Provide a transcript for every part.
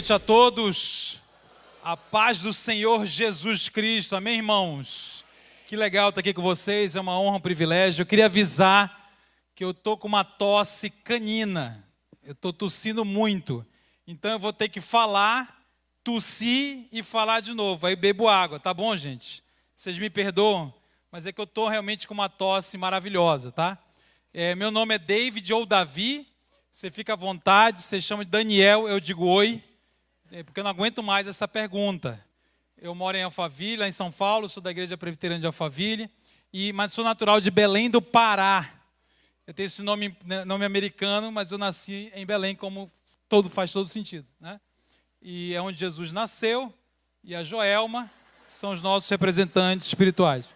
noite a todos. A paz do Senhor Jesus Cristo. Amém, irmãos? Que legal estar aqui com vocês. É uma honra, um privilégio. Eu queria avisar que eu estou com uma tosse canina. Eu estou tossindo muito. Então eu vou ter que falar, tossir e falar de novo. Aí bebo água, tá bom, gente? Vocês me perdoam, mas é que eu estou realmente com uma tosse maravilhosa, tá? Meu nome é David ou Davi. Você fica à vontade, você chama de Daniel, eu digo oi. Porque eu não aguento mais essa pergunta. Eu moro em Alphaville, lá em São Paulo, sou da Igreja Presbiteriana de Alphaville, mas sou natural de Belém do Pará. Eu tenho esse nome americano, mas eu nasci em Belém, como faz todo sentido, né? E é onde Jesus nasceu, e a Joelma são os nossos representantes espirituais.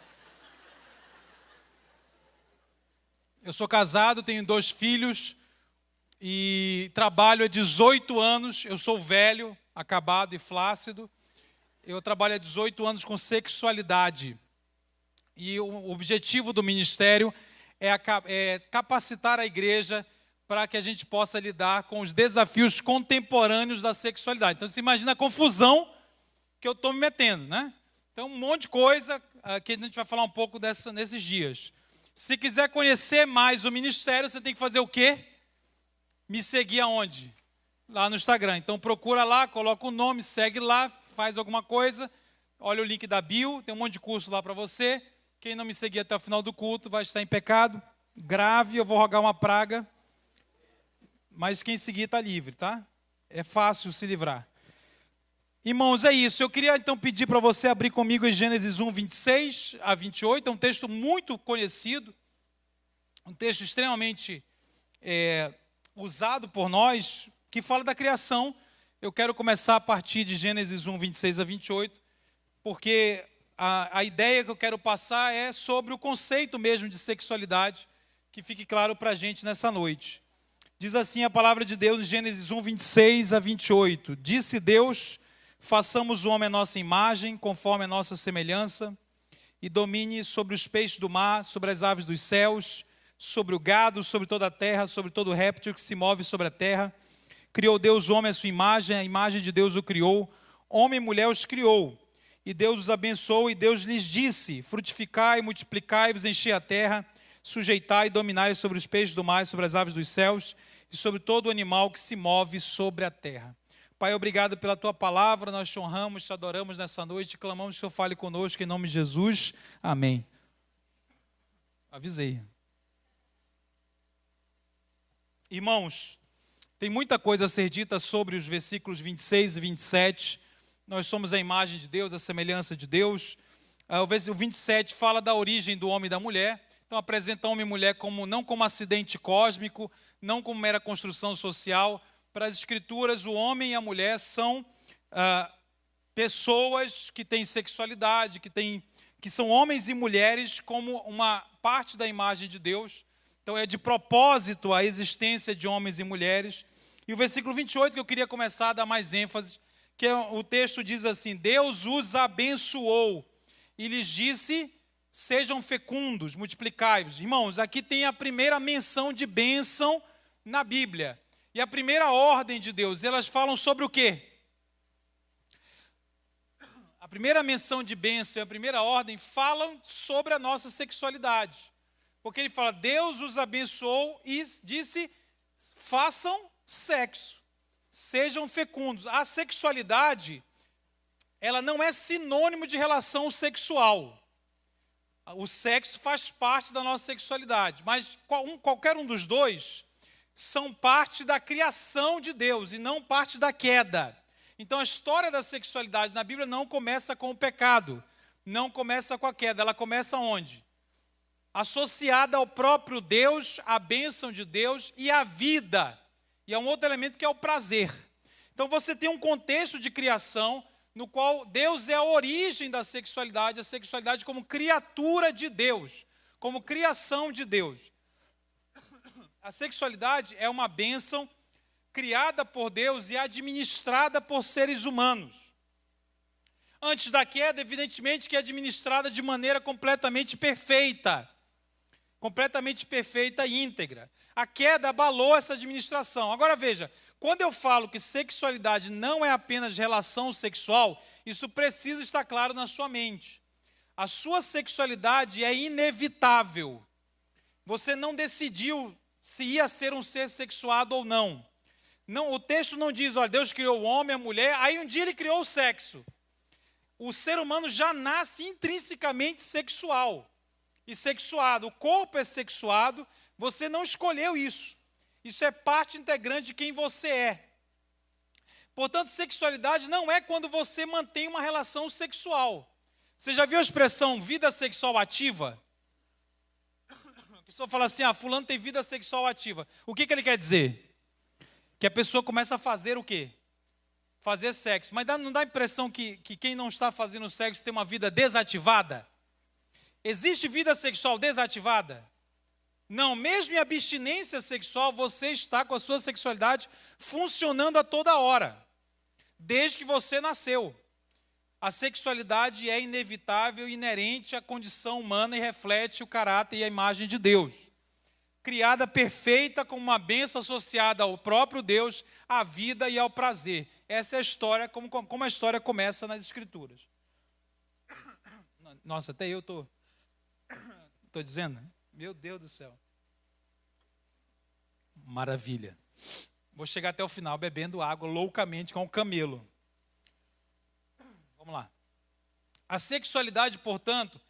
Eu sou casado, tenho 2 filhos e trabalho há 18 anos. Eu sou velho, acabado e flácido. Eu trabalho há 18 anos com sexualidade. E o objetivo do ministério é capacitar a igreja para que a gente possa lidar com os desafios contemporâneos da sexualidade. Então, você imagina a confusão que eu estou me metendo, né? Então, um monte de coisa que a gente vai falar um pouco nesses dias. Se quiser conhecer mais o ministério, você tem que fazer o quê? Me seguir aonde? Lá no Instagram. Então procura lá, coloca o nome, segue lá, faz alguma coisa. Olha o link da bio, tem um monte de curso lá para você. Quem não me seguir até o final do culto vai estar em pecado grave, eu vou rogar uma praga. Mas quem seguir está livre, tá? É fácil se livrar. Irmãos, é isso. Eu queria então pedir para você abrir comigo em Gênesis 1, 26 a 28. É um texto muito conhecido, um texto extremamente usado por nós, que fala da criação. Eu quero começar a partir de Gênesis 1, 26 a 28, porque a ideia que eu quero passar é sobre o conceito mesmo de sexualidade, que fique claro para a gente nessa noite. Diz assim a palavra de Deus em Gênesis 1, 26 a 28. Disse Deus: façamos o homem à nossa imagem, conforme a nossa semelhança, e domine sobre os peixes do mar, sobre as aves dos céus, sobre o gado, sobre toda a terra, sobre todo réptil que se move sobre a terra. Criou Deus o homem à sua imagem, a imagem de Deus o criou, homem e mulher os criou. E Deus os abençoou, e Deus lhes disse: frutificai, multiplicai-vos, enchei a terra, sujeitai e dominai sobre os peixes do mar, sobre as aves dos céus, e sobre todo animal que se move sobre a terra. Pai, obrigado pela Tua palavra, nós te honramos, te adoramos nessa noite, clamamos que o Senhor fale conosco, em nome de Jesus. Amém. Avisei. Irmãos, tem muita coisa a ser dita sobre os versículos 26 e 27. Nós somos a imagem de Deus, a semelhança de Deus. O 27 fala da origem do homem e da mulher. Então apresenta homem e mulher não como acidente cósmico, não como mera construção social. Para as Escrituras, o homem e a mulher são pessoas que têm sexualidade, que são homens e mulheres como uma parte da imagem de Deus. Então é de propósito a existência de homens e mulheres. E o versículo 28, que eu queria começar a dar mais ênfase, que o texto diz assim: Deus os abençoou e lhes disse: sejam fecundos, multiplicai-vos. Irmãos, aqui tem a primeira menção de bênção na Bíblia. E a primeira ordem de Deus, elas falam sobre o quê? A primeira menção de bênção e a primeira ordem falam sobre a nossa sexualidade. Porque ele fala: Deus os abençoou e disse: façam sexo, sejam fecundos. A sexualidade, ela não é sinônimo de relação sexual. O sexo faz parte da nossa sexualidade, mas qualquer um dos dois são parte da criação de Deus e não parte da queda. Então a história da sexualidade na Bíblia não começa com o pecado, não começa com a queda, ela começa onde? Associada ao próprio Deus, a bênção de Deus e a vida. E há um outro elemento que é o prazer. Então você tem um contexto de criação no qual Deus é a origem da sexualidade, a sexualidade como criatura de Deus, como criação de Deus. A sexualidade é uma bênção criada por Deus e administrada por seres humanos. Antes da queda, evidentemente que é administrada de maneira completamente perfeita e íntegra. A queda abalou essa administração. Agora veja, Quando eu falo que sexualidade não é apenas relação sexual, isso precisa estar claro na sua mente. A sua sexualidade é inevitável. Você não decidiu se ia ser um ser sexuado ou não. Não, o texto não diz, olha, Deus criou o homem, a mulher, aí um dia ele criou o sexo. O ser humano já nasce intrinsecamente sexual e sexuado. O corpo é sexuado, você não escolheu isso. Isso é parte integrante de quem você é. Portanto, sexualidade não é quando você mantém uma relação sexual. Você já viu a expressão vida sexual ativa? A pessoa fala assim, fulano tem vida sexual ativa. O que ele quer dizer? Que a pessoa começa a fazer o quê? Fazer sexo. Mas não dá a impressão que quem não está fazendo sexo tem uma vida desativada? Existe vida sexual desativada? Não, mesmo em abstinência sexual, você está com a sua sexualidade funcionando a toda hora, desde que você nasceu. A sexualidade é inevitável e inerente à condição humana e reflete o caráter e a imagem de Deus. Criada perfeita como uma bênção associada ao próprio Deus, à vida e ao prazer. Essa é a história, como a história começa nas Escrituras. Nossa, até eu estou dizendo, meu Deus do céu. Maravilha. Vou chegar até o final bebendo água loucamente com o camelo. Vamos lá. A sexualidade, portanto,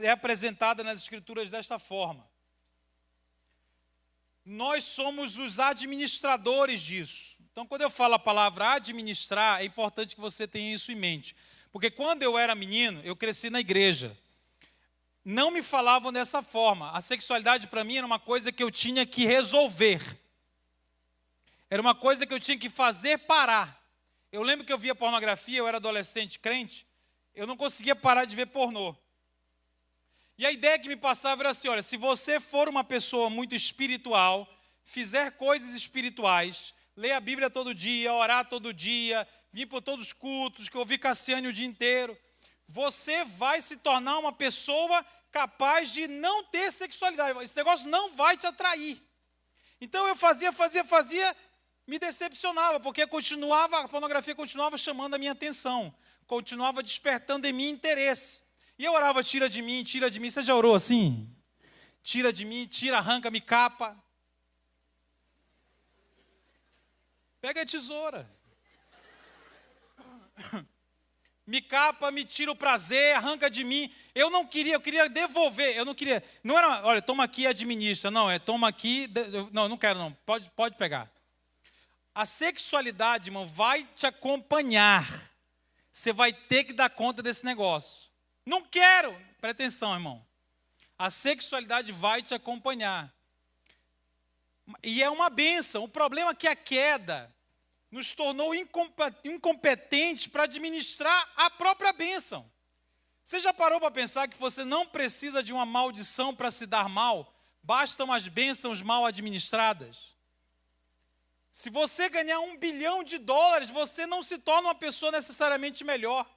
é apresentada nas Escrituras desta forma. Nós somos os administradores disso. Então, quando eu falo a palavra administrar, é importante que você tenha isso em mente. Porque quando eu era menino, eu cresci na igreja. Não me falavam dessa forma. A sexualidade para mim era uma coisa que eu tinha que resolver. Era uma coisa que eu tinha que fazer parar. Eu lembro que eu via pornografia, eu era adolescente crente, eu não conseguia parar de ver pornô. E a ideia que me passava era assim, olha, se você for uma pessoa muito espiritual, fizer coisas espirituais, ler a Bíblia todo dia, orar todo dia, vir por todos os cultos, que ouvir Cassiane o dia inteiro, você vai se tornar uma pessoa capaz de não ter sexualidade. Esse negócio não vai te atrair. Então eu fazia, me decepcionava, porque a pornografia continuava chamando a minha atenção, continuava despertando em mim interesse. E eu orava, tira de mim. Você já orou assim? Tira de mim, arranca, me capa. Pega a tesoura. Me capa, me tira o prazer, arranca de mim. Eu queria devolver, não era, olha, toma aqui e administra. Não, toma aqui, não, não quero não, pode pegar. A sexualidade, irmão, vai te acompanhar. Você vai ter que dar conta desse negócio. Não quero, presta atenção, irmão. A sexualidade vai te acompanhar. E é uma bênção. O problema é que a queda nos tornou incompetentes para administrar a própria bênção. Você já parou para pensar que você não precisa de uma maldição para se dar mal? Bastam as bênçãos mal administradas? Se você ganhar $1 bilhão, você não se torna uma pessoa necessariamente melhor.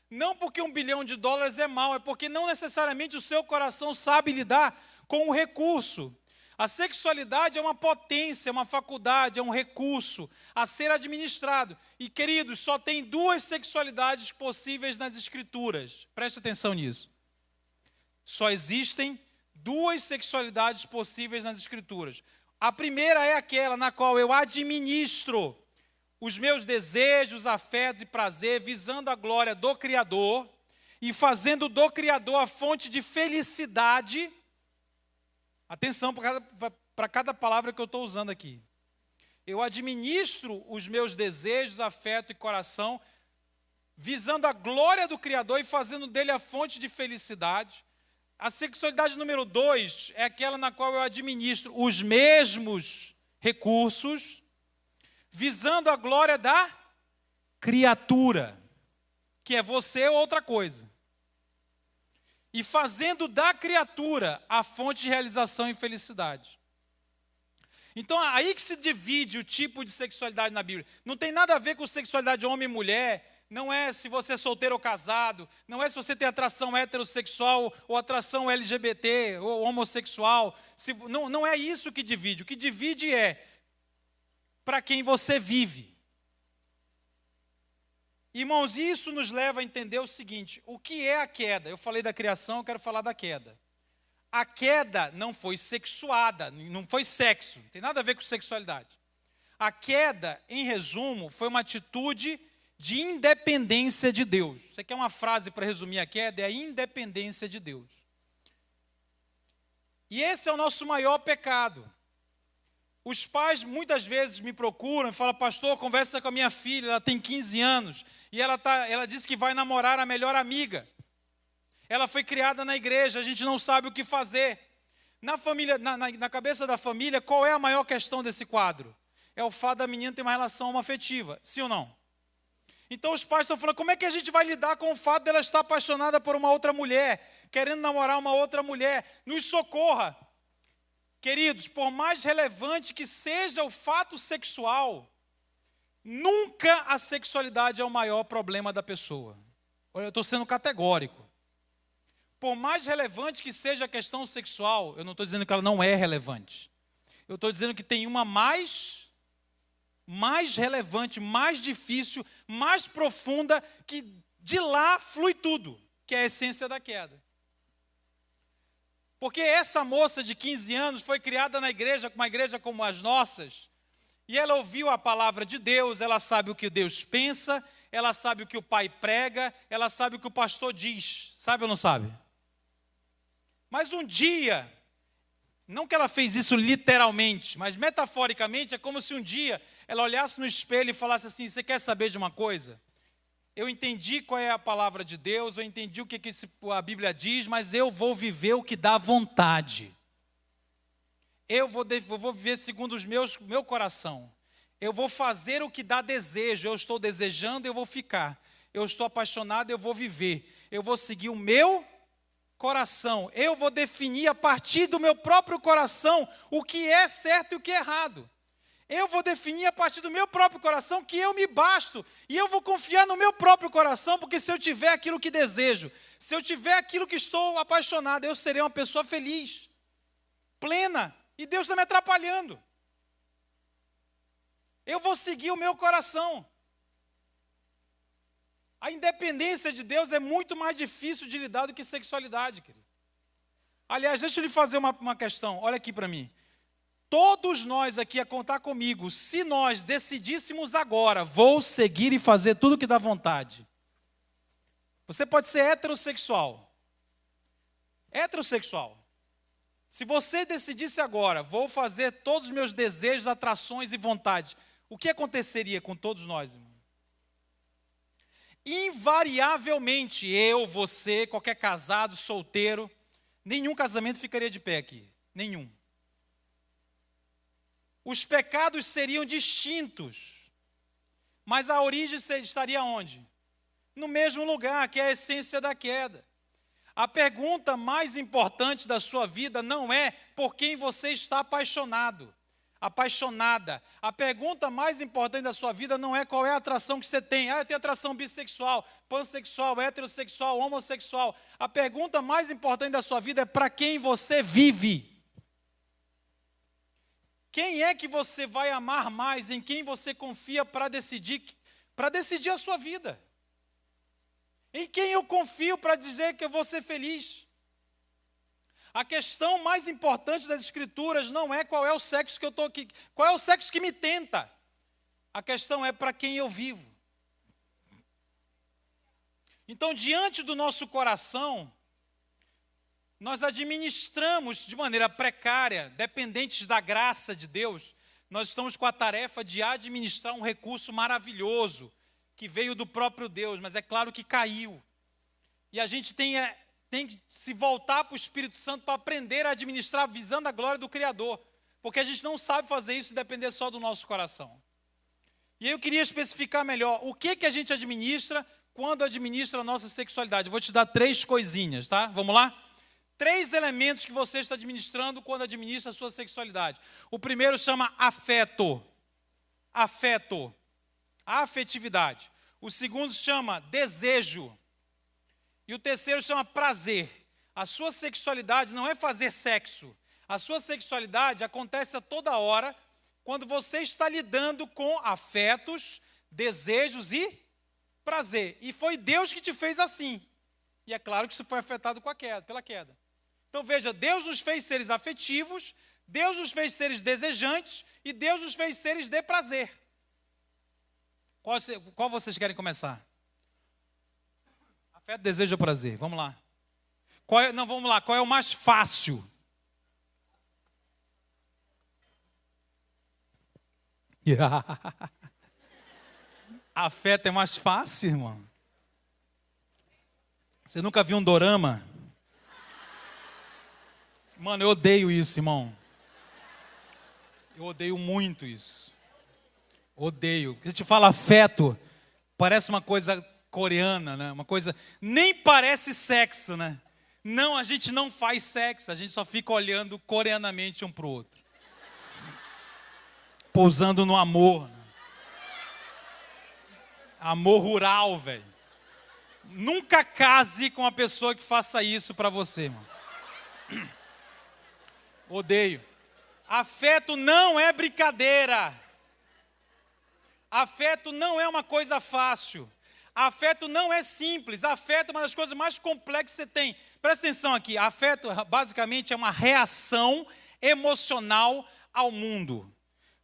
Não porque $1 bilhão é mal, é porque não necessariamente o seu coração sabe lidar com o recurso. A sexualidade é uma potência, é uma faculdade, é um recurso a ser administrado. E, queridos, só tem 2 sexualidades possíveis nas Escrituras. Preste atenção nisso. Só existem 2 sexualidades possíveis nas Escrituras. A primeira é aquela na qual eu administro os meus desejos, afetos e prazer, visando a glória do Criador e fazendo do Criador a fonte de felicidade. Atenção para cada palavra que eu estou usando aqui. Eu administro os meus desejos, afeto e coração, visando a glória do Criador e fazendo dele a fonte de felicidade. A sexualidade número 2 é aquela na qual eu administro os mesmos recursos, visando a glória da criatura, que é você ou outra coisa. E fazendo da criatura a fonte de realização e felicidade. Então, aí que se divide o tipo de sexualidade na Bíblia. Não tem nada a ver com sexualidade homem e mulher, não é se você é solteiro ou casado, não é se você tem atração heterossexual ou atração LGBT ou homossexual. Não é isso que divide. O que divide é para quem você vive. Irmãos, isso nos leva a entender o seguinte: o que é a queda? Eu falei da criação, eu quero falar da queda. A queda não foi sexuada, não foi sexo, não tem nada a ver com sexualidade. A queda, em resumo, foi uma atitude de independência de Deus. Você quer uma frase para resumir a queda? É a independência de Deus. E esse é o nosso maior pecado. Os pais muitas vezes me procuram e falam: pastor, conversa com a minha filha, ela tem 15 anos, e ela disse que vai namorar a melhor amiga. Ela foi criada na igreja, a gente não sabe o que fazer. Na família, na cabeça da família, qual é a maior questão desse quadro? É o fato da menina ter uma relação homoafetiva, sim ou não? Então os pais estão falando: como é que a gente vai lidar com o fato dela estar apaixonada por uma outra mulher, querendo namorar uma outra mulher? Nos socorra. Queridos, por mais relevante que seja o fato sexual, nunca a sexualidade é o maior problema da pessoa. Olha, eu estou sendo categórico. Por mais relevante que seja a questão sexual, eu não estou dizendo que ela não é relevante. Eu estou dizendo que tem uma mais relevante, mais difícil, mais profunda, que de lá flui tudo, que é a essência da queda. Porque essa moça de 15 anos foi criada na igreja, uma igreja como as nossas, e ela ouviu a palavra de Deus, ela sabe o que Deus pensa, ela sabe o que o pai prega, ela sabe o que o pastor diz, sabe ou não sabe? Mas um dia, não que ela fez isso literalmente, mas metaforicamente, é como se um dia ela olhasse no espelho e falasse assim: você quer saber de uma coisa? Eu entendi qual é a palavra de Deus, eu entendi o que a Bíblia diz, mas eu vou viver o que dá vontade. Eu vou viver segundo o meu coração. Eu vou fazer o que dá desejo. Eu estou desejando, eu vou ficar. Eu estou apaixonado, eu vou viver. Eu vou seguir o meu coração. Eu vou definir a partir do meu próprio coração o que é certo e o que é errado. Eu vou definir a partir do meu próprio coração que eu me basto. E eu vou confiar no meu próprio coração, porque se eu tiver aquilo que desejo, se eu tiver aquilo que estou apaixonado, eu serei uma pessoa feliz, plena. E Deus está me atrapalhando. Eu vou seguir o meu coração. A independência de Deus é muito mais difícil de lidar do que sexualidade, querido. Aliás, deixa eu lhe fazer uma questão. Olha aqui para mim. Todos nós aqui, a contar comigo, se nós decidíssemos agora: vou seguir e fazer tudo que dá vontade. Você pode ser heterossexual. Heterossexual. Se você decidisse agora: vou fazer todos os meus desejos, atrações e vontades, o que aconteceria com todos nós, irmão? Invariavelmente, eu, você, qualquer casado, solteiro, nenhum casamento ficaria de pé aqui. Nenhum. Os pecados seriam distintos, mas a origem estaria onde? No mesmo lugar, que é a essência da queda. A pergunta mais importante da sua vida não é por quem você está apaixonado, apaixonada. A pergunta mais importante da sua vida não é qual é a atração que você tem. Eu tenho atração bissexual, pansexual, heterossexual, homossexual. A pergunta mais importante da sua vida é para quem você vive. Quem é que você vai amar mais, em quem você confia para decidir a sua vida? Em quem eu confio para dizer que eu vou ser feliz? A questão mais importante das Escrituras não é qual é o sexo que eu estou aqui, qual é o sexo que me tenta. A questão é para quem eu vivo. Então, diante do nosso coração, nós administramos de maneira precária, dependentes da graça de Deus. Nós estamos com a tarefa de administrar um recurso maravilhoso, que veio do próprio Deus, mas é claro que caiu. E a gente tem que se voltar para o Espírito Santo para aprender a administrar visando a glória do Criador, porque a gente não sabe fazer isso e depender só do nosso coração. E aí eu queria especificar melhor o que a gente administra quando administra a nossa sexualidade. Eu vou te dar 3 coisinhas, tá? Vamos lá? 3 elementos que você está administrando quando administra a sua sexualidade. O primeiro chama afeto. Afeto. A afetividade. O segundo chama desejo. E o terceiro chama prazer. A sua sexualidade não é fazer sexo. A sua sexualidade acontece a toda hora quando você está lidando com afetos, desejos e prazer. E foi Deus que te fez assim. E é claro que isso foi afetado pela queda. Então veja, Deus nos fez seres afetivos, Deus nos fez seres desejantes e Deus nos fez seres de prazer. Qual vocês querem começar? Afeto, desejo ou prazer? Vamos lá. Vamos lá. Qual é o mais fácil? Afeto é mais fácil, irmão? Você nunca viu um dorama? Mano, eu odeio isso, irmão. Eu odeio muito isso. Odeio. Porque se te fala afeto, parece uma coisa coreana, né? Uma coisa... Nem parece sexo, né? Não, a gente não faz sexo. A gente só fica olhando coreanamente um pro outro. Pousando no amor. Né? Amor rural, velho. Nunca case com uma pessoa que faça isso pra você, mano. Odeio. Afeto não é brincadeira. Afeto não é uma coisa fácil. Afeto não é simples. Afeto é uma das coisas mais complexas que você tem. Presta atenção aqui. Afeto, basicamente, é uma reação emocional ao mundo.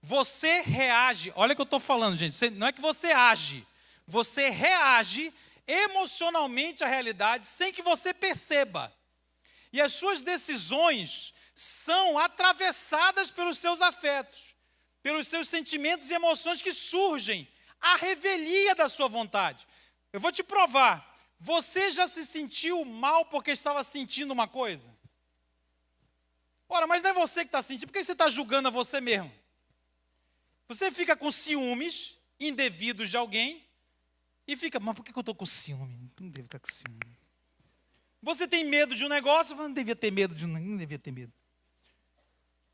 Você reage. Olha o que eu estou falando, gente. Não é que você age. Você reage emocionalmente à realidade sem que você perceba. E as suas decisões são atravessadas pelos seus afetos, pelos seus sentimentos e emoções que surgem à revelia da sua vontade. Eu vou te provar. Você já se sentiu mal porque estava sentindo uma coisa? Ora, mas não é você que está sentindo. Por que você está julgando a você mesmo? Você fica com ciúmes indevidos de alguém e fica, mas por que eu estou com ciúme? Não devo estar com ciúme. Você tem medo de um negócio, não devia ter medo não devia ter medo.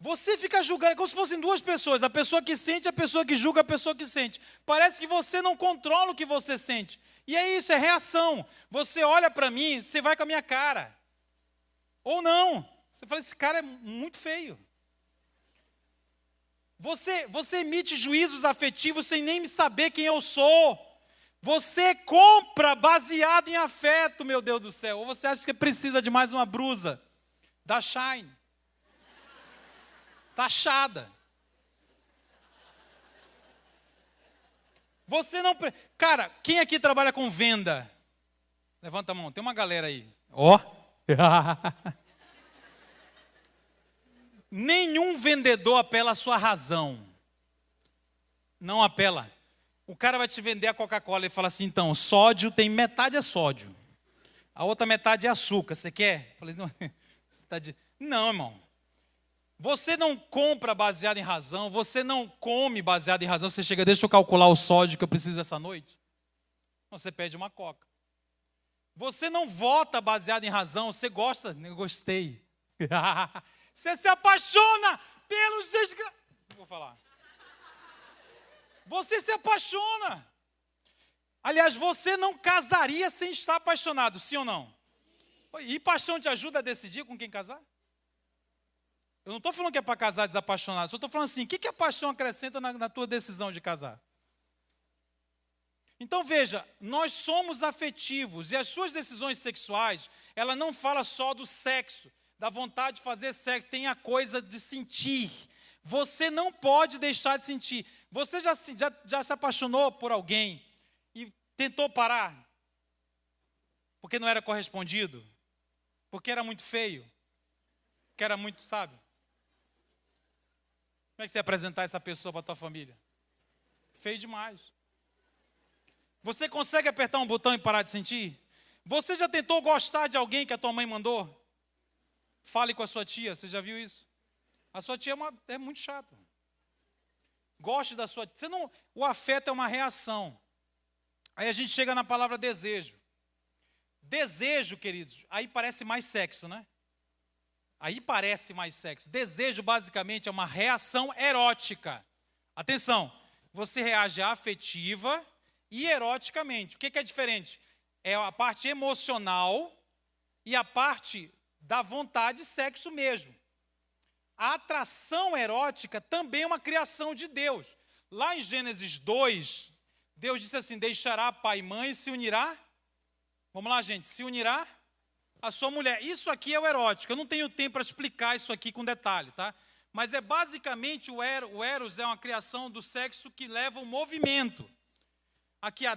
Você fica julgando, é como se fossem duas pessoas, a pessoa que sente, a pessoa que julga, a pessoa que sente. Parece que você não controla o que você sente. E é isso, é reação. Você olha para mim, você vai com a minha cara. Ou não. Você fala, esse cara é muito feio. Você emite juízos afetivos sem nem saber quem eu sou. Você compra baseado em afeto, meu Deus do céu. Ou você acha que precisa de mais uma brusa da Shine. Taxada. Você não... Cara, quem aqui trabalha com venda? Levanta a mão, tem uma galera aí. Ó. Nenhum vendedor apela à sua razão. Não apela. O cara vai te vender a Coca-Cola e fala assim, então, sódio tem metade é sódio. A outra metade é açúcar. Você quer? Eu falei, não, você tá de... Não, irmão. Você não compra baseado em razão, você não come baseado em razão, você chega, deixa eu calcular o sódio que eu preciso essa noite. Não, você pede uma coca. Você não vota baseado em razão, você gosta, eu gostei. Você se apaixona pelos desgraçados. Vou falar. Você se apaixona. Aliás, você não casaria sem estar apaixonado, sim ou não? E paixão te ajuda a decidir com quem casar? Eu não estou falando que é para casar desapaixonado, só estou falando assim, o que a paixão acrescenta na tua decisão de casar? Então veja, nós somos afetivos e as suas decisões sexuais, ela não fala só do sexo, da vontade de fazer sexo, tem a coisa de sentir. Você não pode deixar de sentir. Você já se apaixonou por alguém e tentou parar? Porque não era correspondido? Porque era muito feio? Porque era muito, sabe? Como é que você ia apresentar essa pessoa para a tua família? Feio demais. Você consegue apertar um botão e parar de sentir? Você já tentou gostar de alguém que a tua mãe mandou? Fale com a sua tia, você já viu isso? A sua tia é muito chata. Goste da sua tia. O afeto é uma reação. Aí a gente chega na palavra desejo. Desejo, queridos, aí parece mais sexo, né? Aí parece mais sexo. Desejo, basicamente, é uma reação erótica. Atenção, você reage afetiva e eroticamente. O que é diferente? É a parte emocional e a parte da vontade, sexo mesmo. a atração erótica também é uma criação de Deus. Lá em Gênesis 2, Deus disse assim, deixará pai e mãe e se unirá, vamos lá gente, se unirá a sua mulher. Isso aqui é o erótico, eu não tenho tempo para explicar isso aqui com detalhe, tá? Mas é basicamente o eros é uma criação do sexo que leva o movimento. Aqui a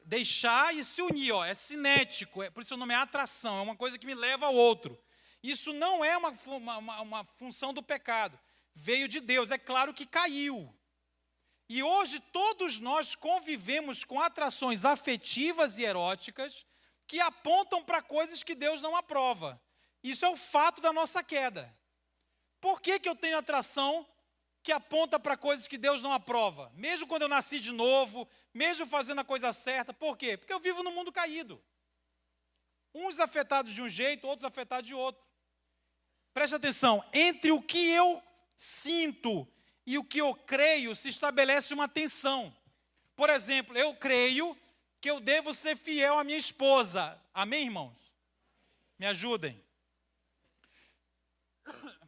deixar e se unir, ó, é cinético, por isso o nome é atração, é uma coisa que me leva ao outro. Isso não é uma função do pecado, veio de Deus, é claro que caiu. E hoje todos nós convivemos com atrações afetivas e eróticas que apontam para coisas que Deus não aprova. Isso é o fato da nossa queda. Por que eu tenho atração que aponta para coisas que Deus não aprova? Mesmo quando eu nasci de novo, mesmo fazendo a coisa certa, por quê? Porque eu vivo num mundo caído. Uns afetados de um jeito, outros afetados de outro. Preste atenção, entre o que eu sinto e o que eu creio se estabelece uma tensão. Por exemplo, eu creio que eu devo ser fiel à minha esposa. Amém, irmãos? Me ajudem.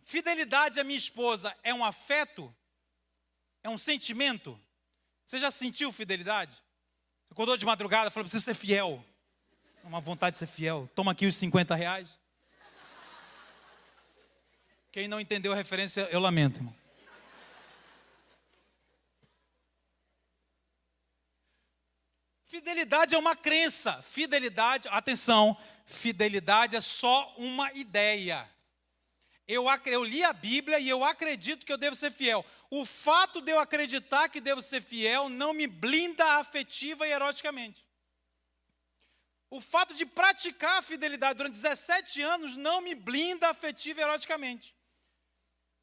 Fidelidade à minha esposa é um afeto? É um sentimento? Você já sentiu fidelidade? Você acordou de madrugada e falou, preciso ser fiel. Uma vontade de ser fiel. Toma aqui os R$50. Quem não entendeu a referência, eu lamento, irmão. Fidelidade é uma crença. Fidelidade, atenção, fidelidade é só uma ideia. Eu li a Bíblia e eu acredito que eu devo ser fiel. O fato de eu acreditar que devo ser fiel não me blinda afetiva e eroticamente. O fato de praticar a fidelidade durante 17 anos não me blinda afetiva e eroticamente.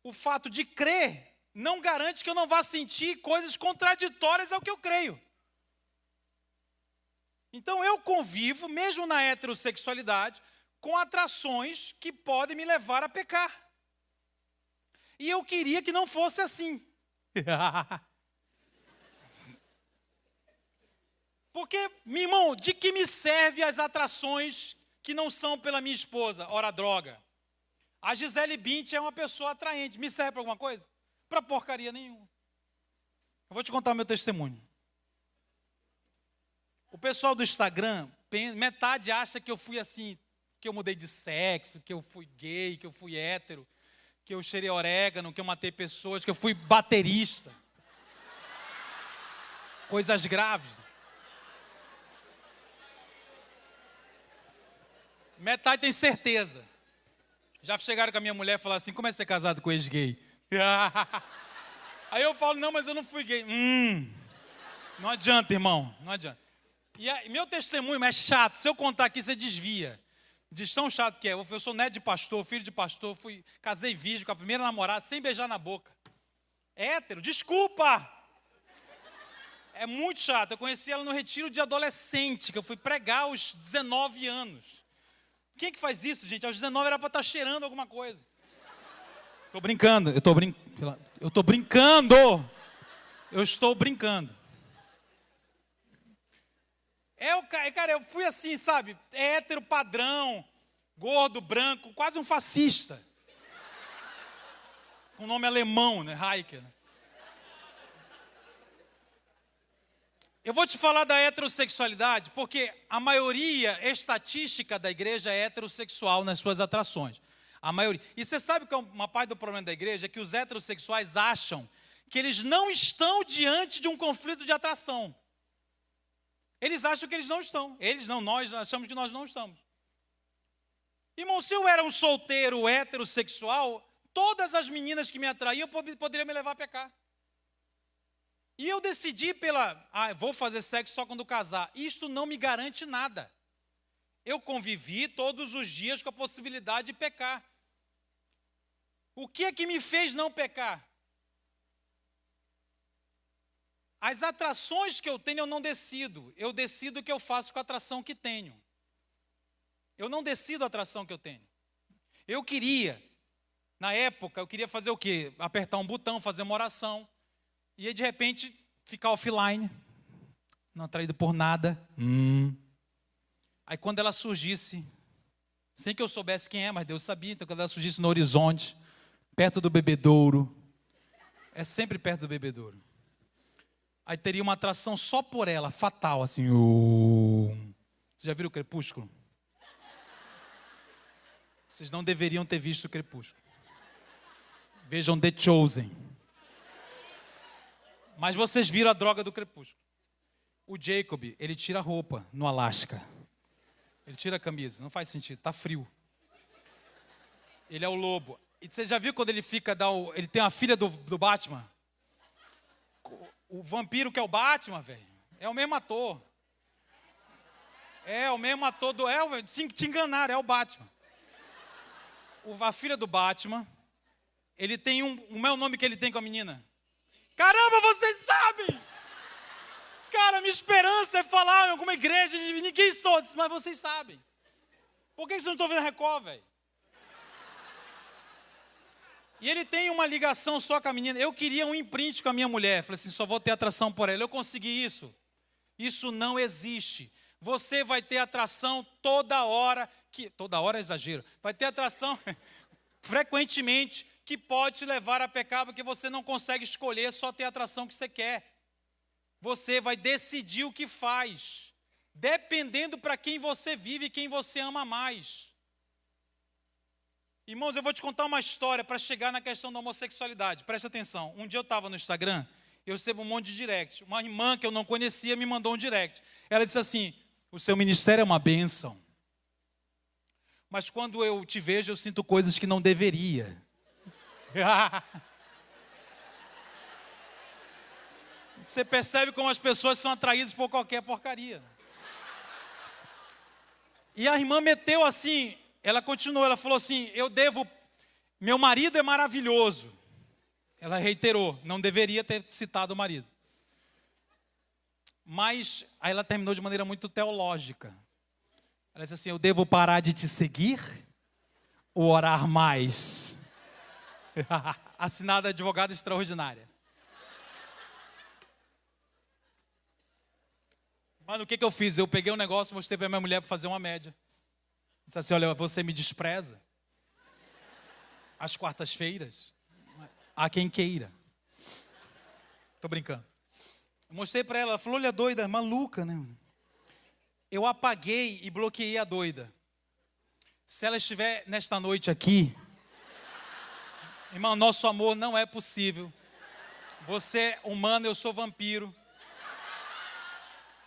O fato de crer não garante que eu não vá sentir coisas contraditórias ao que eu creio. Então eu convivo, mesmo na heterossexualidade, com atrações que podem me levar a pecar. E eu queria que não fosse assim. Porque, meu irmão, de que me serve as atrações que não são pela minha esposa? Ora, droga. A Gisele Bündchen é uma pessoa atraente. Me serve para alguma coisa? Para porcaria nenhuma. Eu vou te contar meu testemunho. O pessoal do Instagram, metade acha que eu fui assim, que eu mudei de sexo, que eu fui gay, que eu fui hétero, que eu cheirei orégano, que eu matei pessoas, que eu fui baterista. Coisas graves. Metade tem certeza. Já chegaram com a minha mulher e falaram assim, como é ser casado com ex-gay? Aí eu falo, não, mas eu não fui gay. Não adianta, irmão, não adianta. E aí, meu testemunho é chato, se eu contar aqui, você desvia. Diz tão chato que é. Eu sou neto de pastor, filho de pastor, casei virgem com a primeira namorada, sem beijar na boca. Hétero, desculpa! É muito chato. Eu conheci ela no retiro de adolescente, que eu fui pregar aos 19 anos. Quem é que faz isso, gente? Aos 19 era para estar cheirando alguma coisa. Estou brincando, eu estou brincando. Eu estou brincando. Cara, eu fui assim, sabe? Hétero padrão, gordo, branco, quase um fascista. Com nome alemão, né? Heiker. Eu vou te falar da heterossexualidade, porque a maioria estatística da igreja é heterossexual nas suas atrações. A maioria. E você sabe que uma parte do problema da igreja é que os heterossexuais acham que eles não estão diante de um conflito de atração. Eles acham que eles não estão. Eles não, nós achamos que nós não estamos. Irmão, se eu era um solteiro heterossexual, todas as meninas que me atraíam poderiam me levar a pecar. E eu decidi vou fazer sexo só quando casar. Isto não me garante nada. Eu convivi todos os dias com a possibilidade de pecar. O que é que me fez não pecar? As atrações que eu tenho eu não decido. Eu decido o que eu faço com a atração que tenho. Eu não decido a atração que eu tenho. Eu queria, na época, eu queria fazer o quê? Apertar um botão, fazer uma oração. E aí, de repente, ficar offline. Não atraído por nada. Aí quando ela surgisse, sem que eu soubesse quem é, mas Deus sabia, então quando ela surgisse no horizonte, perto do bebedouro. É sempre perto do bebedouro. Aí teria uma atração só por ela, fatal, assim. Vocês já viram o Crepúsculo? Vocês não deveriam ter visto o Crepúsculo. Vejam The Chosen. Mas vocês viram a droga do Crepúsculo. O Jacob, ele tira a roupa no Alasca. Ele tira a camisa, não faz sentido, tá frio. Ele é o lobo. E você já viu quando ele fica, ele tem uma filha do Batman? O vampiro que é o Batman, velho, é o mesmo ator. É o mesmo ator do Elvis, te enganaram, é o Batman. A filha do Batman, ele tem como é o nome que ele tem com a menina? Caramba, vocês sabem! Cara, minha esperança é falar em alguma igreja de ninguém sou, mas vocês sabem. Por que vocês não estão vendo a Record, velho? E ele tem uma ligação só com a menina. Eu queria um imprint com a minha mulher. Falei assim, só vou ter atração por ela. Eu consegui isso. Isso não existe. Você vai ter atração toda hora. Toda hora é exagero. Vai ter atração frequentemente que pode te levar a pecar, porque você não consegue escolher só ter a atração que você quer. Você vai decidir o que faz, dependendo para quem você vive e quem você ama mais. Irmãos, eu vou te contar uma história para chegar na questão da homossexualidade. Presta atenção. Um dia eu estava no Instagram, eu recebo um monte de direct. Uma irmã que eu não conhecia me mandou um direct. Ela disse assim, o seu ministério é uma bênção. Mas quando eu te vejo, eu sinto coisas que não deveria. Você percebe como as pessoas são atraídas por qualquer porcaria. E a irmã meteu assim, ela continuou, ela falou assim, meu marido é maravilhoso. Ela reiterou, não deveria ter citado o marido. Mas, aí ela terminou de maneira muito teológica. Ela disse assim, eu devo parar de te seguir ou orar mais? Assinada advogada extraordinária. Mano, o que eu fiz? Eu peguei um negócio, mostrei para minha mulher para fazer uma média. Disse assim, olha, você me despreza. Às quartas-feiras, há quem queira. Tô brincando. Eu mostrei para ela falou, olha, doida, maluca, né? Eu apaguei e bloqueei a doida. Se ela estiver nesta noite aqui, irmão, nosso amor não é possível. Você é humano, eu sou vampiro.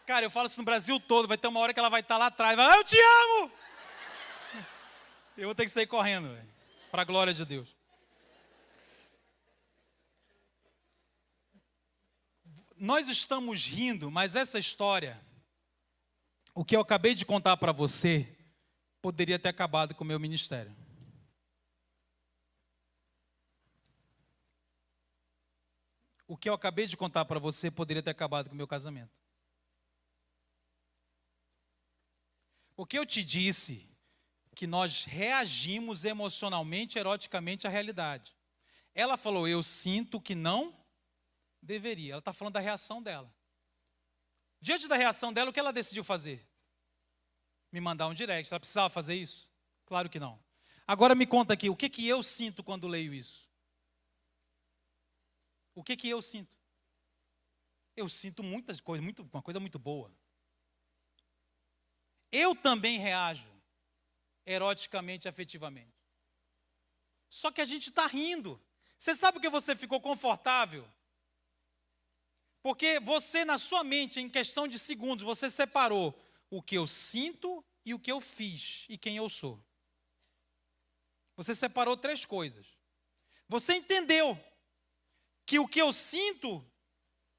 Cara, eu falo isso no Brasil todo, vai ter uma hora que ela vai estar lá atrás, vai, eu te amo! Eu vou ter que sair correndo, velho, para a glória de Deus. Nós estamos rindo, mas essa história, o que eu acabei de contar para você, poderia ter acabado com o meu ministério. O que eu acabei de contar para você poderia ter acabado com o meu casamento. O que eu te disse, que nós reagimos emocionalmente, eroticamente à realidade. Ela falou, eu sinto que não deveria. Ela está falando da reação dela. Diante da reação dela, o que ela decidiu fazer? Me mandar um direct. Ela precisava fazer isso? Claro que não. Agora me conta aqui, o que eu sinto quando leio isso? O que eu sinto? Eu sinto muitas coisas, uma coisa muito boa. Eu também reajo eroticamente, afetivamente. Só que a gente está rindo. Você sabe por que você ficou confortável? Porque você, na sua mente, em questão de segundos, você separou o que eu sinto e o que eu fiz e quem eu sou. Você separou 3 coisas. Você entendeu que o que eu sinto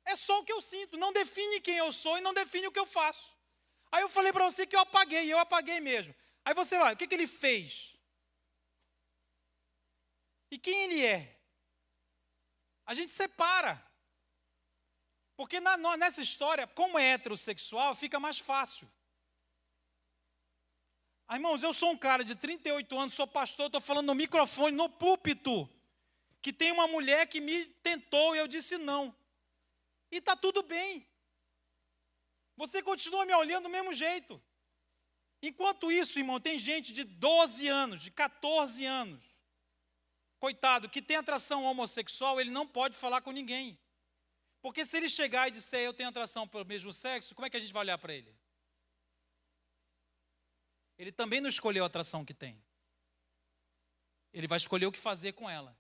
é só o que eu sinto, não define quem eu sou e não define o que eu faço. Aí eu falei para você que eu apaguei mesmo. Aí você vai, o que ele fez? E quem ele é? A gente separa. Porque nessa história, como é heterossexual, fica mais fácil. Ah, irmãos, eu sou um cara de 38 anos, sou pastor, estou falando no microfone, no púlpito, que tem uma mulher que me tentou e eu disse não. E está tudo bem. Você continua me olhando do mesmo jeito. Enquanto isso, irmão, tem gente de 12 anos, de 14 anos, coitado, que tem atração homossexual, ele não pode falar com ninguém. Porque se ele chegar e disser, eu tenho atração pelo mesmo sexo, como é que a gente vai olhar para ele? Ele também não escolheu a atração que tem. Ele vai escolher o que fazer com ela.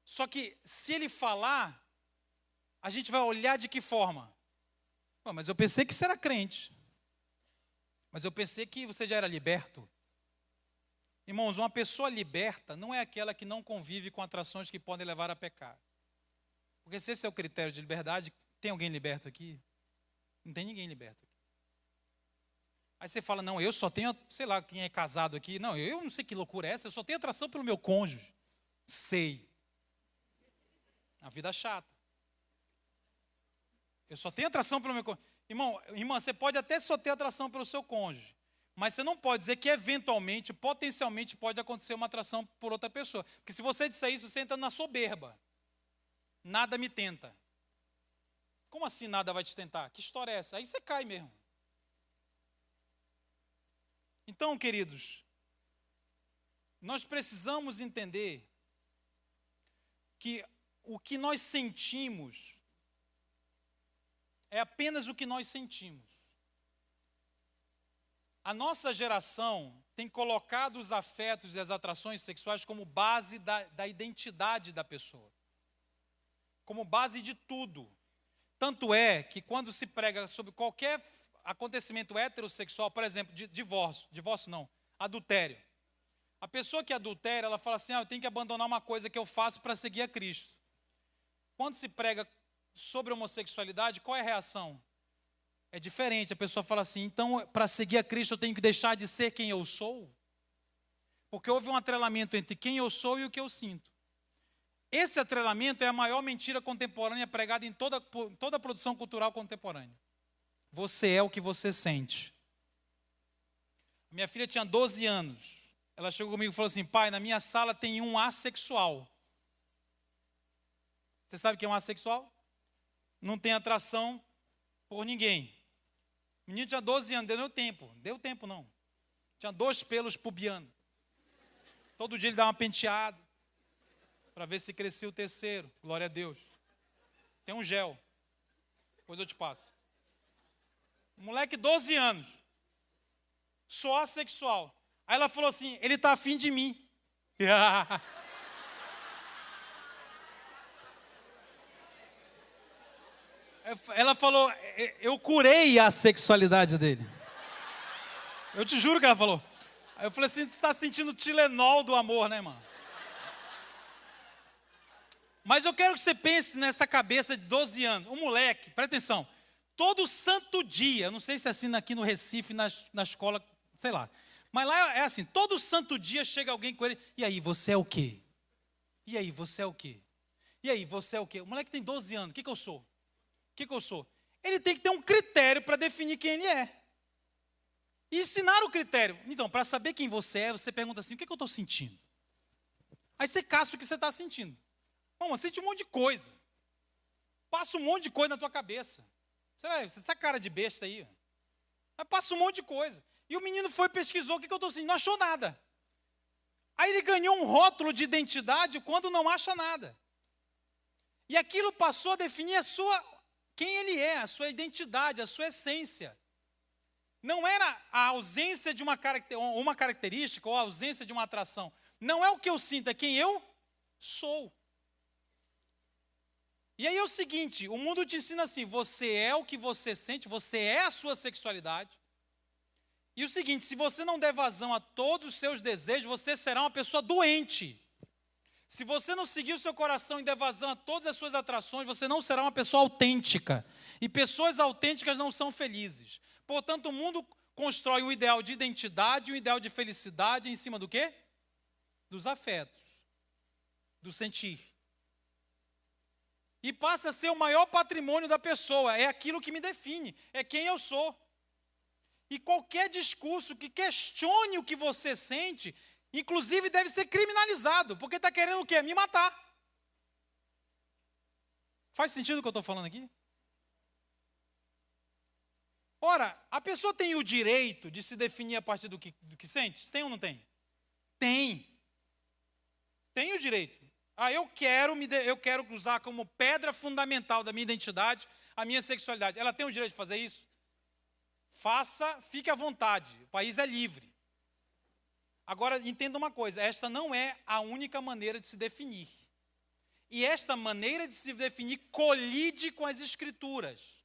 Só que, se ele falar, a gente vai olhar de que forma? Mas eu pensei que você era crente. Mas eu pensei que você já era liberto. Irmãos, uma pessoa liberta não é aquela que não convive com atrações que podem levar a pecar. Porque se esse é o critério de liberdade, tem alguém liberto aqui? Não tem ninguém liberto aqui. Aí você fala, não, eu só tenho, sei lá, quem é casado aqui. Não, eu não sei que loucura é essa, eu só tenho atração pelo meu cônjuge. Sei. A vida é chata. Eu só tenho atração pelo meu cônjuge. Irmã, você pode até só ter atração pelo seu cônjuge, mas você não pode dizer que eventualmente, potencialmente, pode acontecer uma atração por outra pessoa. Porque se você disser isso, você entra na soberba. Nada me tenta. Como assim nada vai te tentar? Que história é essa? Aí você cai mesmo. Então, queridos, nós precisamos entender que o que nós sentimos é apenas o que nós sentimos. A nossa geração tem colocado os afetos e as atrações sexuais como base da identidade da pessoa, como base de tudo. Tanto é que quando se prega sobre qualquer acontecimento heterossexual, por exemplo, divórcio não, adultério. A pessoa que adultera, ela fala assim, eu tenho que abandonar uma coisa que eu faço para seguir a Cristo. Quando se prega sobre homossexualidade, qual é a reação? É diferente, a pessoa fala assim, então para seguir a Cristo eu tenho que deixar de ser quem eu sou? Porque houve um atrelamento entre quem eu sou e o que eu sinto. Esse atrelamento é a maior mentira contemporânea pregada em toda a produção cultural contemporânea. Você é o que você sente. Minha filha tinha 12 anos. Ela chegou comigo e falou assim, pai, na minha sala tem um assexual. Você sabe o que é um assexual? Não tem atração por ninguém. O menino tinha 12 anos, deu tempo não. Tinha 2 pelos pubianos. Todo dia ele dava uma penteada para ver se crescia o terceiro. Glória a Deus. Tem um gel. Depois eu te passo. Moleque, 12 anos. Só assexual. Aí ela falou assim, ele está afim de mim. Ela falou, eu curei a sexualidade dele. Eu te juro que ela falou. Aí eu falei assim, você está sentindo o Tilenol do amor, né, irmão? Mas eu quero que você pense nessa cabeça de 12 anos. Um moleque, presta atenção, todo santo dia, não sei se é assim aqui no Recife, na escola, sei lá. Mas lá é assim, todo santo dia chega alguém com ele, e aí, você é o quê? E aí, você é o quê? E aí, você é o quê? O moleque tem 12 anos, o que eu sou? O que eu sou? Ele tem que ter um critério para definir quem ele é. E ensinar o critério. Então, para saber quem você é, você pergunta assim, o que eu estou sentindo? Aí você caça o que você está sentindo. Você sente um monte de coisa. Passa um monte de coisa na tua cabeça. Você essa cara de besta aí. Mas passa um monte de coisa. E o menino foi, pesquisou, o que eu estou sentindo? Não achou nada. Aí ele ganhou um rótulo de identidade quando não acha nada. E aquilo passou a definir quem ele é, a sua identidade, a sua essência. Não era a ausência de uma característica ou a ausência de uma atração. Não é o que eu sinto, é quem eu sou. E aí é o seguinte, o mundo te ensina assim, você é o que você sente, você é a sua sexualidade. E o seguinte, se você não der vazão a todos os seus desejos, você será uma pessoa doente. Se você não seguir o seu coração e der vazão a todas as suas atrações, você não será uma pessoa autêntica. E pessoas autênticas não são felizes. Portanto, o mundo constrói um ideal de identidade, um ideal de felicidade em cima do quê? Dos afetos, do sentir. E passa a ser o maior patrimônio da pessoa, é aquilo que me define, é quem eu sou. E qualquer discurso que questione o que você sente, inclusive deve ser criminalizado, porque está querendo o quê? Me matar. Faz sentido o que eu estou falando aqui? Ora, a pessoa tem o direito de se definir a partir do que sente? Tem ou não tem? Tem. Tem o direito. Eu quero usar como pedra fundamental da minha identidade a minha sexualidade. Ela tem o direito de fazer isso? Faça, fique à vontade. O país é livre. Agora, entenda uma coisa, esta não é a única maneira de se definir. E esta maneira de se definir colide com as Escrituras.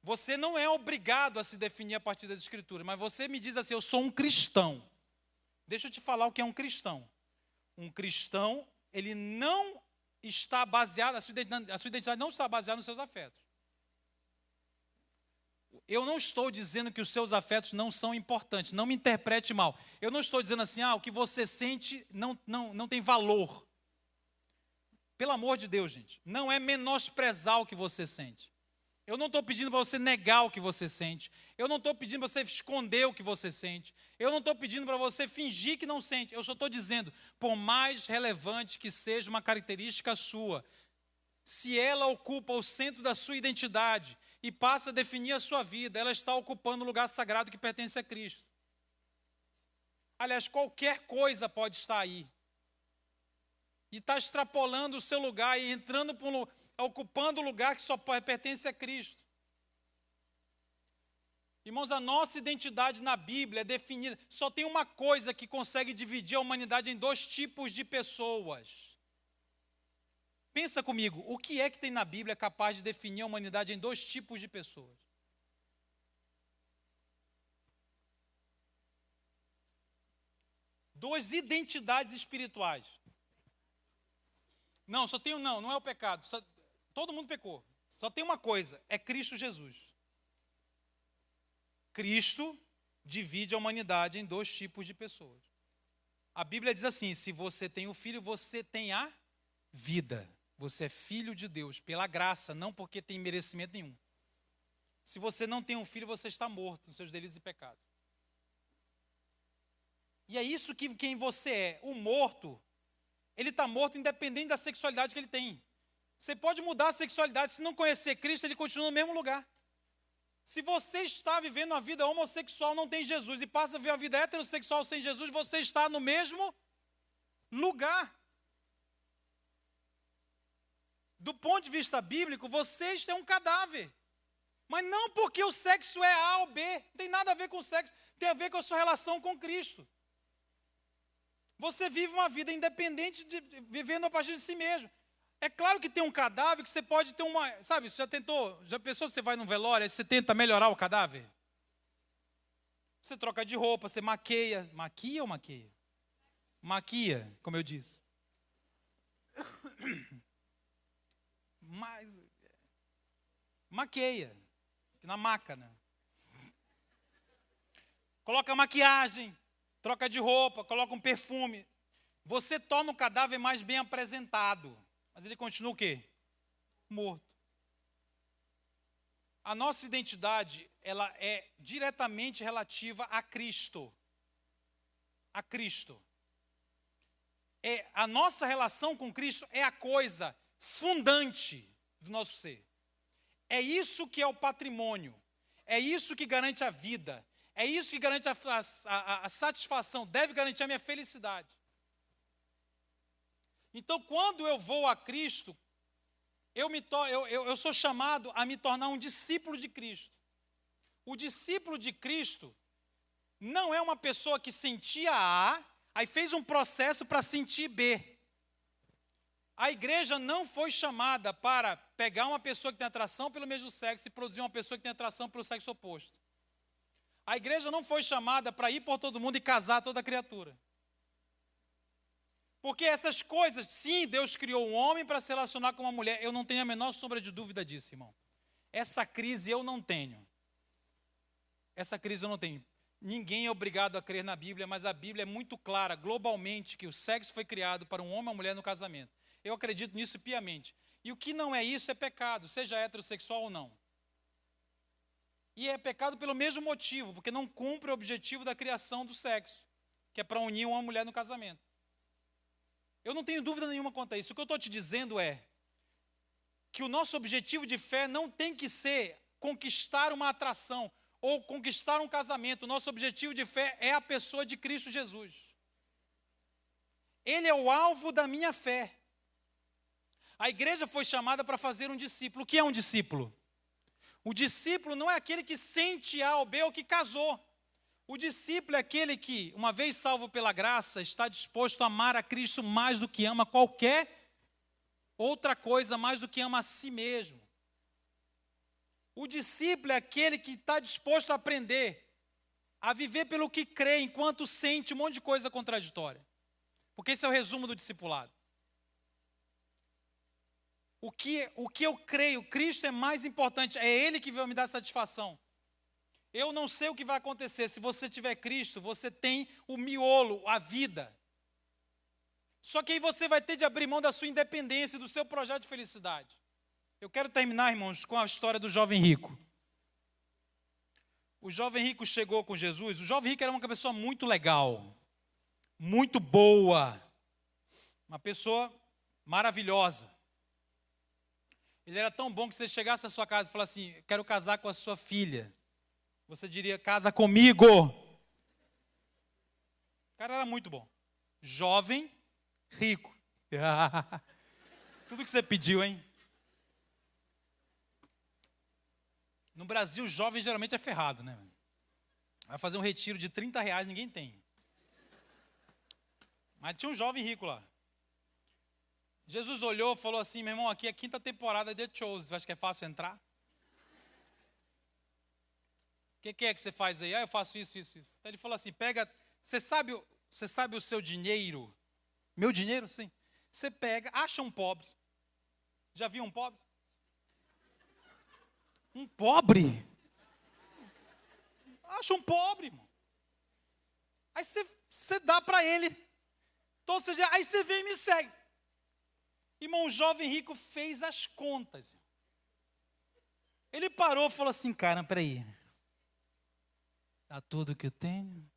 Você não é obrigado a se definir a partir das Escrituras, mas você me diz assim, eu sou um cristão. Deixa eu te falar o que é um cristão. Um cristão, ele não está baseado, a sua identidade não está baseada nos seus afetos. Eu não estou dizendo que os seus afetos não são importantes, não me interprete mal. Eu não estou dizendo assim, o que você sente não tem valor. Pelo amor de Deus, gente, não é menosprezar o que você sente. Eu não estou pedindo para você negar o que você sente. Eu não estou pedindo para você esconder o que você sente. Eu não estou pedindo para você fingir que não sente. Eu só estou dizendo, por mais relevante que seja uma característica sua, se ela ocupa o centro da sua identidade e passa a definir a sua vida, ela está ocupando o lugar sagrado que pertence a Cristo. Aliás, qualquer coisa pode estar aí. E está extrapolando o seu lugar e entrando ocupando o lugar que só pertence a Cristo. Irmãos, a nossa identidade na Bíblia é definida. Só tem uma coisa que consegue dividir a humanidade em dois tipos de pessoas. Pensa comigo, o que é que tem na Bíblia capaz de definir a humanidade em dois tipos de pessoas? Duas identidades espirituais. Não é o pecado. Todo mundo pecou. Só tem uma coisa, é Cristo Jesus. Cristo divide a humanidade em dois tipos de pessoas. A Bíblia diz assim, se você tem o filho, você tem a vida. Você é filho de Deus, pela graça, não porque tem merecimento nenhum. Se você não tem um filho, você está morto nos seus delitos e pecados. E é isso que quem você é. O morto, ele está morto independente da sexualidade que ele tem. Você pode mudar a sexualidade, se não conhecer Cristo, ele continua no mesmo lugar. Se você está vivendo uma vida homossexual, não tem Jesus, e passa a viver uma vida heterossexual sem Jesus, você está no mesmo lugar. Do ponto de vista bíblico, você é um cadáver. Mas não porque o sexo é A ou B, não tem nada a ver com o sexo, tem a ver com a sua relação com Cristo. Você vive uma vida independente, vivendo a partir de si mesmo. É claro que tem um cadáver que você pode ter uma... Sabe, já pensou que você vai num velório e você tenta melhorar o cadáver? Você troca de roupa, você maqueia. Maquia ou maqueia? Maquia, como eu disse. Mas... Maqueia. Na maca, né? Coloca maquiagem, troca de roupa, coloca um perfume. Você torna o cadáver mais bem apresentado. Mas ele continua o quê? Morto. A nossa identidade, ela é diretamente relativa a Cristo. A Cristo. A nossa relação com Cristo é a coisa fundante do nosso ser. É isso que é o patrimônio. É isso que garante a vida. É isso que garante a satisfação. Deve garantir a minha felicidade. Então, quando eu vou a Cristo, eu sou chamado a me tornar um discípulo de Cristo. O discípulo de Cristo não é uma pessoa que sentia A, aí fez um processo para sentir B. A igreja não foi chamada para pegar uma pessoa que tem atração pelo mesmo sexo e produzir uma pessoa que tem atração pelo sexo oposto. A igreja não foi chamada para ir por todo mundo e casar toda criatura. Porque essas coisas, sim, Deus criou um homem para se relacionar com uma mulher. Eu não tenho a menor sombra de dúvida disso, irmão. Essa crise eu não tenho. Essa crise eu não tenho. Ninguém é obrigado a crer na Bíblia, mas a Bíblia é muito clara, globalmente, que o sexo foi criado para um homem e uma mulher no casamento. Eu acredito nisso piamente. E o que não é isso é pecado, seja heterossexual ou não. E é pecado pelo mesmo motivo, porque não cumpre o objetivo da criação do sexo, que é para unir uma mulher no casamento. Eu não tenho dúvida nenhuma quanto a isso. O que eu estou te dizendo é que o nosso objetivo de fé não tem que ser conquistar uma atração ou conquistar um casamento. O nosso objetivo de fé é a pessoa de Cristo Jesus. Ele é o alvo da minha fé. A igreja foi chamada para fazer um discípulo. O que é um discípulo? O discípulo não é aquele que sente A ou B ou que casou. O discípulo é aquele que, uma vez salvo pela graça, está disposto a amar a Cristo mais do que ama qualquer outra coisa, mais do que ama a si mesmo. O discípulo é aquele que está disposto a aprender, a viver pelo que crê, enquanto sente um monte de coisa contraditória. Porque esse é o resumo do discipulado. O que eu creio, Cristo é mais importante, é Ele que vai me dar satisfação. Eu não sei o que vai acontecer, se você tiver Cristo, você tem o miolo, a vida. Só que aí você vai ter de abrir mão da sua independência, do seu projeto de felicidade. Eu quero terminar, irmãos, com a história do jovem rico. O jovem rico chegou com Jesus. O jovem rico era uma pessoa muito legal, muito boa, uma pessoa maravilhosa. Ele era tão bom que se você chegasse à sua casa e falasse assim, quero casar com a sua filha, você diria, casa comigo. O cara era muito bom. Jovem, rico. Tudo que você pediu, hein? No Brasil, o jovem geralmente é ferrado, né? Vai fazer um retiro de R$30, ninguém tem. Mas tinha um jovem rico lá. Jesus olhou e falou assim, meu irmão, aqui é a 5ª temporada de The Chosen, você acha que é fácil entrar? O que é que você faz aí? Eu faço isso. Então ele falou assim, você sabe o seu dinheiro? Meu dinheiro? Sim. Você pega, acha um pobre. Já viu um pobre? Um pobre? Acha um pobre, irmão. Aí você dá para ele. Então, ou seja, aí você vem e me segue. Irmão, o jovem rico fez as contas. Ele parou e falou assim, cara, peraí. Dá tudo que eu tenho.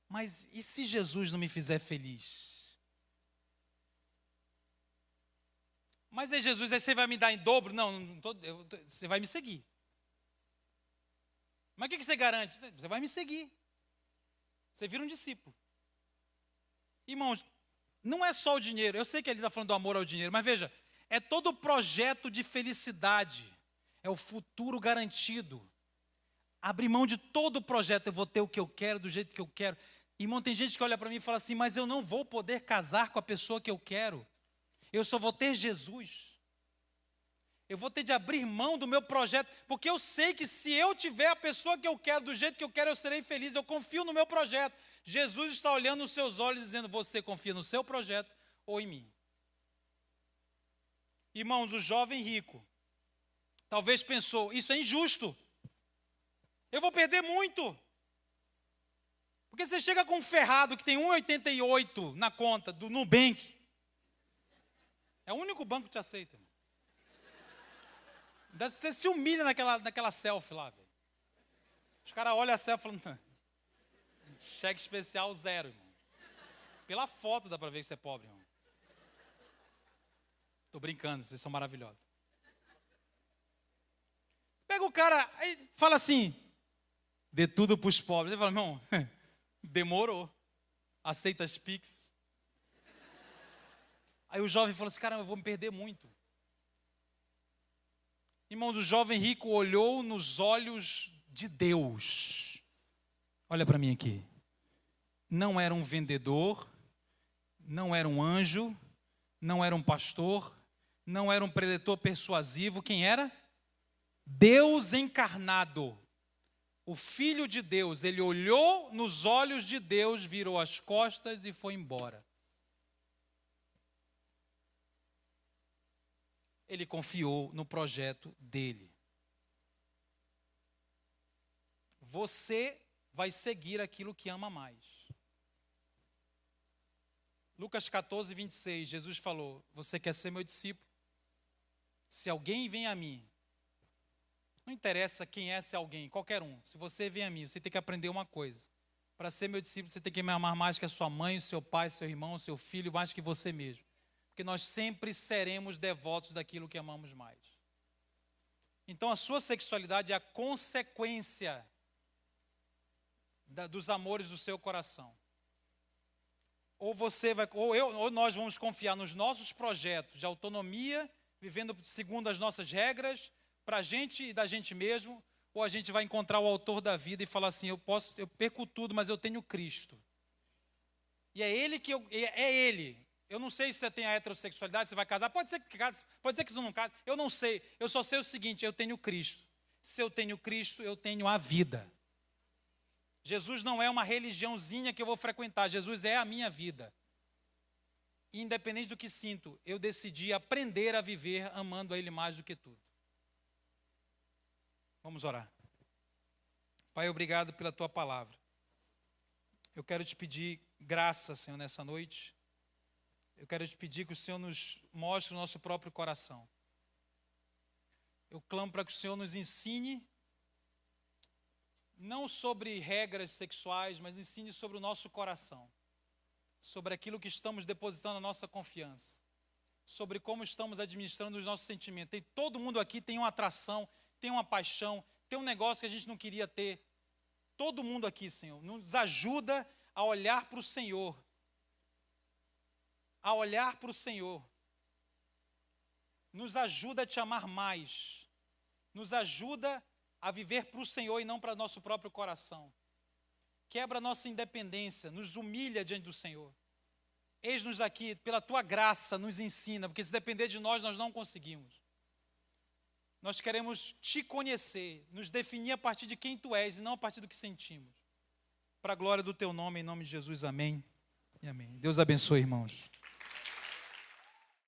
Mas e se Jesus não me fizer feliz? Mas aí Jesus, aí você vai me dar em dobro? Não, você vai me seguir. Mas o que você garante? Você vai me seguir. Você vira um discípulo. Irmãos, não é só o dinheiro. Eu sei que ele está falando do amor ao dinheiro, mas veja, é todo o projeto de felicidade. É o futuro garantido. Abrir mão de todo o projeto. Eu vou ter o que eu quero, do jeito que eu quero. Irmão, tem gente que olha para mim e fala assim, mas eu não vou poder casar com a pessoa que eu quero. Eu só vou ter Jesus. Eu vou ter de abrir mão do meu projeto, porque eu sei que se eu tiver a pessoa que eu quero, do jeito que eu quero, eu serei feliz. Eu confio no meu projeto. Jesus está olhando nos seus olhos dizendo, você confia no seu projeto ou em mim? Irmãos, o jovem rico talvez pensou, isso é injusto. Eu vou perder muito. Porque você chega com um ferrado que tem 1,88 na conta do Nubank. É o único banco que te aceita. Você se humilha naquela selfie lá, velho. Os caras olham a selfie e falam, cheque especial 0, irmão. Pela foto dá para ver que você é pobre, irmão. Tô brincando, vocês são maravilhosos. Pega o cara, aí fala assim, dê tudo para os pobres. Ele fala, irmão, demorou. Aceita as Pix. Aí o jovem falou assim, caramba, eu vou me perder muito. Irmãos, o jovem rico olhou nos olhos de Deus. Olha para mim aqui. Não era um vendedor, não era um anjo, não era um pastor, não era um preletor persuasivo. Quem era? Deus encarnado. O Filho de Deus. Ele olhou nos olhos de Deus, virou as costas e foi embora. Ele confiou no projeto dele. Você vai seguir aquilo que ama mais. Lucas 14, 26, Jesus falou, você quer ser meu discípulo? Se alguém vem a mim, não interessa quem é esse alguém, qualquer um. Se você vem a mim, você tem que aprender uma coisa. Para ser meu discípulo, você tem que me amar mais que a sua mãe, o seu pai, seu irmão, o seu filho, mais que você mesmo. Porque nós sempre seremos devotos daquilo que amamos mais. Então a sua sexualidade é a consequência dos amores do seu coração. ou nós vamos confiar nos nossos projetos de autonomia, vivendo segundo as nossas regras, para a gente e da gente mesmo, ou a gente vai encontrar o autor da vida e falar assim, eu perco tudo, mas eu tenho Cristo. E é Ele que é Ele. Eu não sei se você tem a heterossexualidade, se vai casar, pode ser que case, pode ser que você não case, eu não sei. Eu só sei o seguinte, eu tenho Cristo. Se eu tenho Cristo, eu tenho a vida. Jesus não é uma religiãozinha que eu vou frequentar, Jesus é a minha vida. E independente do que sinto, eu decidi aprender a viver amando a Ele mais do que tudo. Vamos orar. Pai, obrigado pela Tua palavra. Eu quero te pedir graça, Senhor, nessa noite. Eu quero te pedir que o Senhor nos mostre o nosso próprio coração. Eu clamo para que o Senhor nos ensine, não sobre regras sexuais, mas ensine sobre o nosso coração, sobre aquilo que estamos depositando a nossa confiança, sobre como estamos administrando os nossos sentimentos. Todo mundo aqui tem uma atração, tem uma paixão, tem um negócio que a gente não queria ter. Todo mundo aqui, Senhor, nos ajuda a olhar para o Senhor, a olhar para o Senhor. Nos ajuda a te amar mais, nos ajuda a viver para o Senhor e não para nosso próprio coração. Quebra a nossa independência, nos humilha diante do Senhor. Eis-nos aqui, pela Tua graça, nos ensina, porque se depender de nós, nós não conseguimos. Nós queremos Te conhecer, nos definir a partir de quem Tu és e não a partir do que sentimos. Para a glória do Teu nome, em nome de Jesus, amém e amém. Deus abençoe, irmãos.